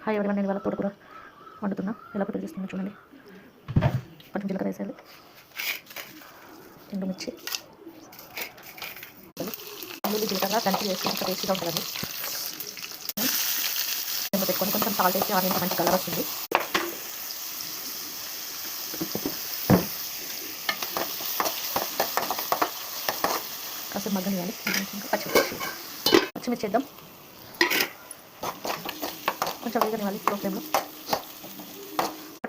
Hi everyone, నేను వాళ్ళ తోటకూర వండుతున్నా. ఎలా ప్రిపేర్ చేస్తున్నా చూడండి. కొంచెం జీలకర్ర వేసేయాలి, ఎండుమిర్చి, వెల్లుల్లి, జీలకర్ర దంచి వేసి అంత టేస్టీగా ఉంటుందండి. మేము పెట్టుకొని కొంచెం సాల్ట్ వేసి ఆనియన్ మంచి కలర్ వస్తుంది. కాసేపు మగ్గనియాలి. పచ్చిమిర్చి వేద్దాం, కొంచెం వేగనివ్వాలి లో ఫ్లేమ్లో.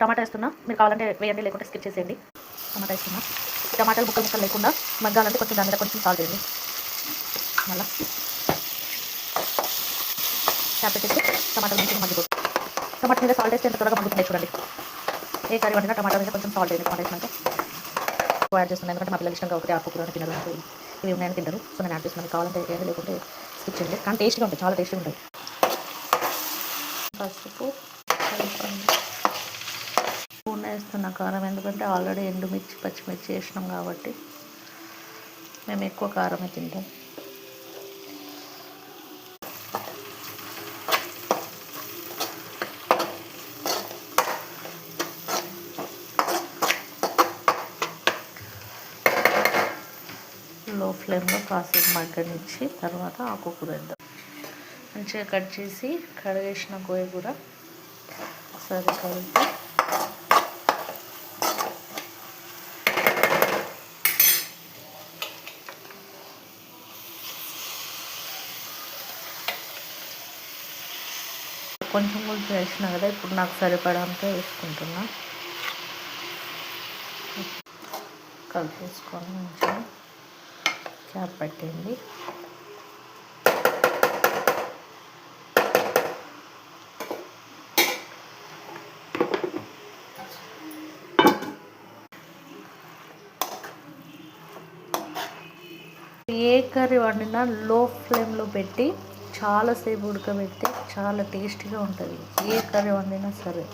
టమాటా వేస్తున్నా, మీరు కావాలంటే వేయండి, లేకుంటే స్కిప్ చేసేయండి. టమాటా వేస్తున్నా. టమాటాలు ముక్కలు లేకుండా మగ్గాలంటే కొంచెం దాని మీద కొంచెం సాల్ట్ వేయండి. మళ్ళీ ట్యాప్ పెట్టేసి టమాటాలు మంచిగా మగ్గిపోతుంది. టమాటా మీద సాల్ట్ వేస్తే ఎంత త్వరగా మగ్గుతుంది చూడండి. ఏ కర్రీ వండినా టమాటా మీద కొంచెం సాల్ట్ వేయండి. టమాటా వేసినాక యాడ్ చేస్తున్నాను, ఎందుకంటే మా పిల్లలు ఇష్టంగా ఒకటి ఆకుకూర తినరు, ఇవి ఉన్నాయని తింటారు. సో నేను యాడ్ చేస్తున్నాను. కావాలంటే వేయండి, లేకుంటే స్కిప్ చేయండి. కానీ టేస్ట్గా ఉంటాయి, చాలా టేస్ట్గా ఉంటాయి. పసుపు, స్పూన్ వేస్తున్న కారం, ఎందుకంటే ఆల్రెడీ ఎండుమిర్చి పచ్చిమిర్చి వేసినాం కాబట్టి మేము ఎక్కువ కారమే తింటాం. లో ఫ్లేమ్లో కాసేపు మగ్గనిచ్చి తర్వాత ఆకుకూర వేద్దాం. మంచిగా కట్ చేసి కడిగేసిన గోయగూర సరే కలిపి కొంచెం కొంచెం వేసిన కదా, ఇప్పుడు నాకు సరిపడంతో వేసుకుంటున్నా. కలిపేసుకొని మంచిగా క్యాప్ పెట్టండి. ఏ కర్రీ వండినా లో ఫ్లేమ్లో పెట్టి చాలాసేపు ఉడకబెడితే చాలా టేస్టీగా ఉంటుంది. ఏ కర్రీ వండినా సరే.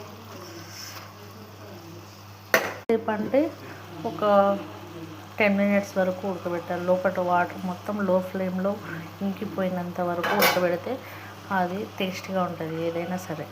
సేపు అంటే ఒక 10 minutes వరకు ఉడకబెట్టాలి. లోపల వాటర్ మొత్తం లో ఫ్లేమ్లో ఇంకిపోయినంత వరకు ఉడకబెడితే అది టేస్టీగా ఉంటుంది ఏదైనా సరే.